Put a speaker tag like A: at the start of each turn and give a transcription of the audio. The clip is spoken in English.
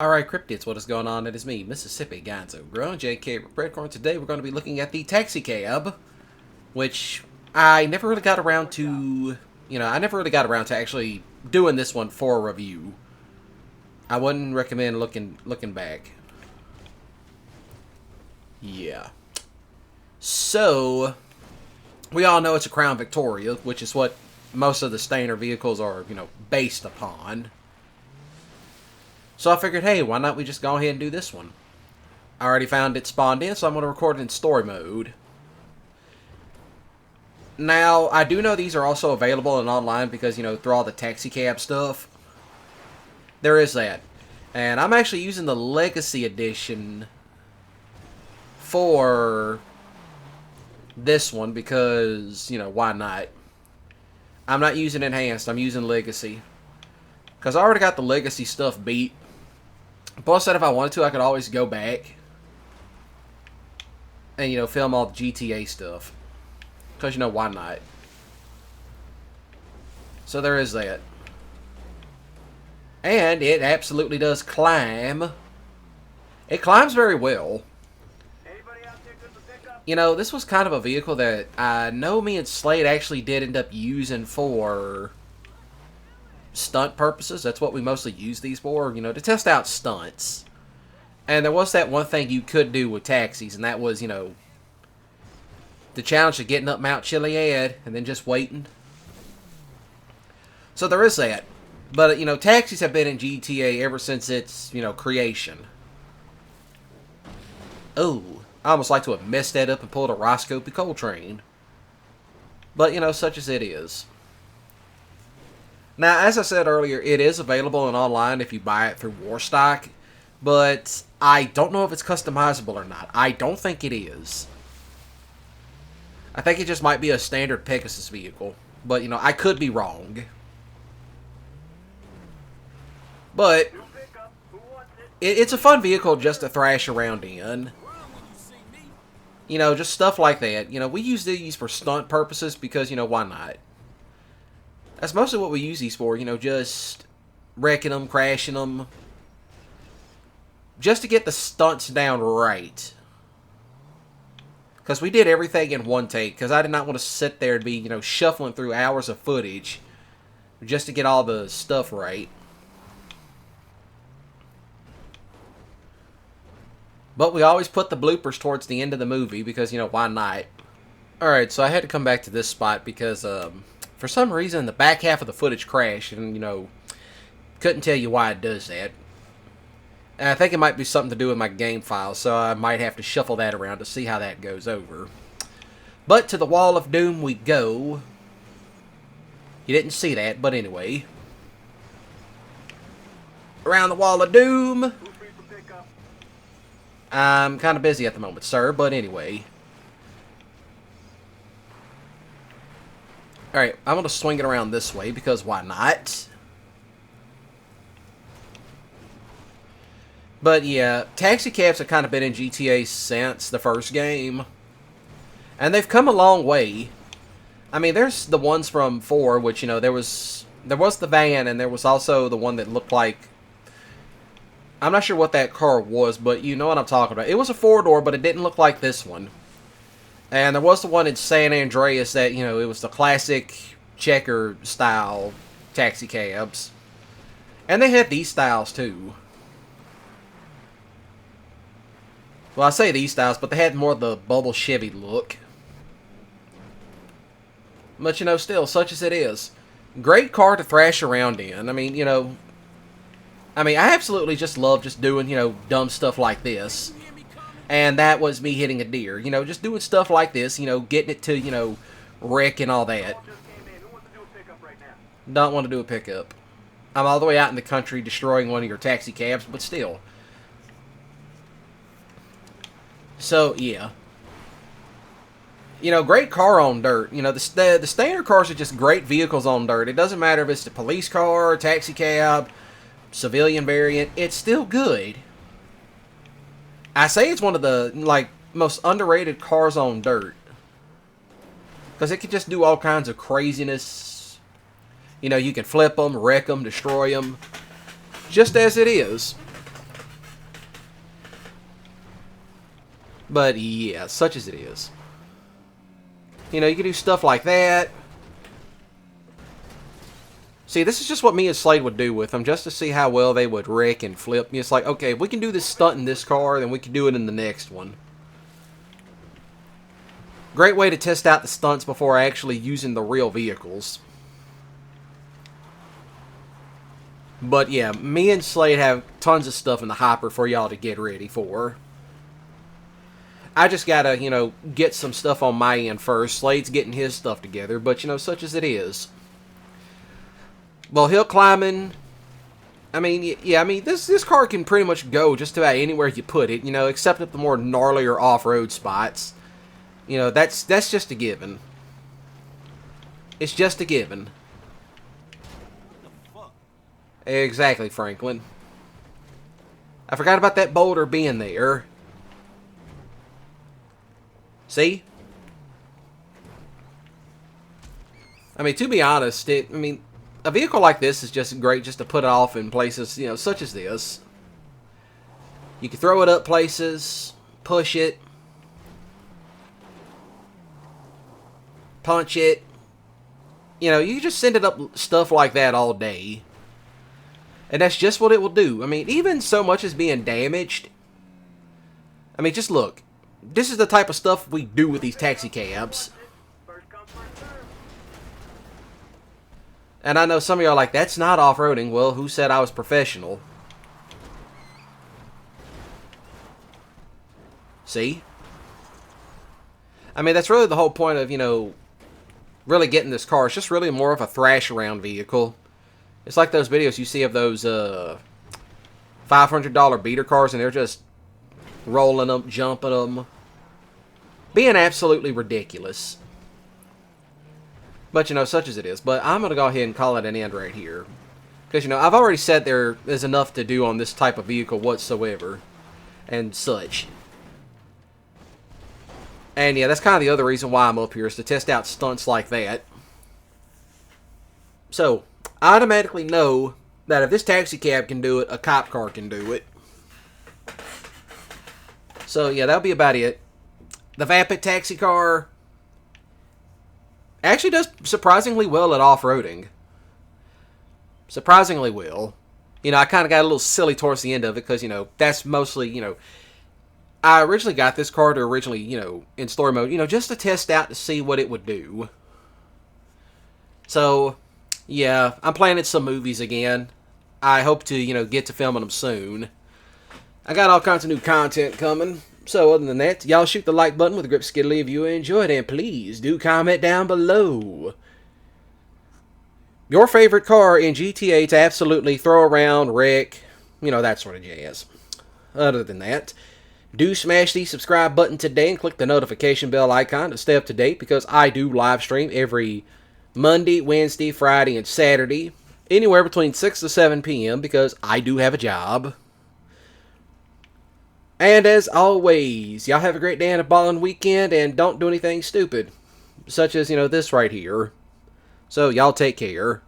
A: Alright, Cryptids, what is going on? It is me, Mississippi Gonzo, Grown JK Breadcorn. Today we're going to be looking at the taxi cab, which I never really got around to, I never really got around to actually doing this one for a review. I wouldn't recommend looking back. Yeah. So, we all know it's a Crown Victoria, which is what most of the Stainer vehicles are, based upon. So I figured, hey, why not we just go ahead and do this one? I already found it spawned in, so I'm going to record it in story mode. Now, I do know these are also available in online because, through all the taxi cab stuff. There is that. And I'm actually using the Legacy Edition for this one because, why not? I'm not using Enhanced, I'm using Legacy. Because I already got the Legacy stuff beat. Plus that if I wanted to, I could always go back and, film all the GTA stuff. Because, why not? So there is that. And it absolutely does climb. It climbs very well. This was kind of a vehicle that I know me and Slade actually did end up using for stunt purposes. That's what we mostly use these for, to test out stunts. And there was that one thing you could do with taxis, and that was, the challenge of getting up Mount Chiliad and then just waiting. So there is that. But, taxis have been in GTA ever since its, creation. Oh, I almost like to have messed that up and pulled a Roscoe P. Coltrane. But, such as it is. Now, as I said earlier, it is available and online if you buy it through Warstock, but I don't know if it's customizable or not. I don't think it is. I think it just might be a standard Pegasus vehicle, but, I could be wrong. But it's a fun vehicle just to thrash around in. Just stuff like that. We use these for stunt purposes because, why not? That's mostly what we use these for, just wrecking them, crashing them. Just to get the stunts down right. Because we did everything in one take, because I did not want to sit there and be, shuffling through hours of footage just to get all the stuff right. But we always put the bloopers towards the end of the movie, because, why not? Alright, so I had to come back to this spot because, for some reason, the back half of the footage crashed, and, couldn't tell you why it does that. And I think it might be something to do with my game file, so I might have to shuffle that around to see how that goes over. But to the Wall of Doom we go. You didn't see that, but anyway. Around the Wall of Doom. I'm kind of busy at the moment, sir, but anyway. Alright, I'm going to swing it around this way, because why not? But yeah, taxi cabs have kind of been in GTA since the first game. And they've come a long way. I mean, there's the ones from 4, which, there was the van, and there was also the one that looked like... I'm not sure what that car was, but you know what I'm talking about. It was a 4-door, but it didn't look like this one. And there was the one in San Andreas that, it was the classic checker-style taxi cabs. And they had these styles, too. Well, I say these styles, but they had more of the bubble Chevy look. But, still, such as it is. Great car to thrash around in. I mean, I absolutely just love just doing, dumb stuff like this. And that was me hitting a deer. Just doing stuff like this, getting it to, wreck and all that. Don't want to do a pickup. I'm all the way out in the country destroying one of your taxi cabs, but still. So, yeah. Great car on dirt. The standard cars are just great vehicles on dirt. It doesn't matter if it's the police car, taxi cab, civilian variant. It's still good. I say it's one of the, most underrated cars on dirt. Because it can just do all kinds of craziness. You can flip them, wreck them, destroy them. Just as it is. But yeah, such as it is. You know, you can do stuff like that. See, this is just what me and Slade would do with them, just to see how well they would wreck and flip. It's like, okay, if we can do this stunt in this car, then we can do it in the next one. Great way to test out the stunts before actually using the real vehicles. But yeah, me and Slade have tons of stuff in the hopper for y'all to get ready for. I just gotta, you know, get some stuff on my end first. Slade's getting his stuff together, but you know, such as it is. Well, hill climbing, I mean, yeah, I mean, this car can pretty much go just about anywhere you put it, you know, except at the more gnarlier off-road spots. You know, that's just a given. It's just a given. Exactly, Franklin. I forgot about that boulder being there. See? I mean, to be honest, I mean, a vehicle like this is just great just to put off in places, you know, such as this. You can throw it up places, push it, punch it. You know, you can just send it up stuff like that all day. And that's just what it will do. I mean, even so much as being damaged. I mean, just look. This is the type of stuff we do with these taxi cabs. And I know some of y'all are like, that's not off-roading. Well, who said I was professional? See? I mean, that's really the whole point of, you know, really getting this car. It's just really more of a thrash-around vehicle. It's like those videos you see of those $500 beater cars, and they're just rolling them, jumping them. Being absolutely ridiculous. But, you know, such as it is. But I'm going to go ahead and call it an end right here. Because, you know, I've already said there is enough to do on this type of vehicle whatsoever. And such. And, yeah, that's kind of the other reason why I'm up here, is to test out stunts like that. So, I automatically know that if this taxi cab can do it, a cop car can do it. So, yeah, that'll be about it. The Vapid taxi car actually does surprisingly well at off-roading. Surprisingly well. You know, I kind of got a little silly towards the end of it because, you know, that's mostly, you know, I originally got this car to originally, you know, in story mode, you know, just to test out to see what it would do. So, yeah, I'm planning some movies again. I hope to, you know, get to filming them soon. I got all kinds of new content coming. So, other than that, y'all shoot the like button with a grip skiddly if you enjoyed, and please do comment down below your favorite car in GTA to absolutely throw around, wreck, you know, that sort of jazz. Other than that, do smash the subscribe button today and click the notification bell icon to stay up to date, because I do live stream every Monday, Wednesday, Friday, and Saturday, anywhere between 6 to 7 p.m. because I do have a job. And as always, y'all have a great day and a ballin' weekend, and don't do anything stupid, such as, you know, this right here. So, y'all take care.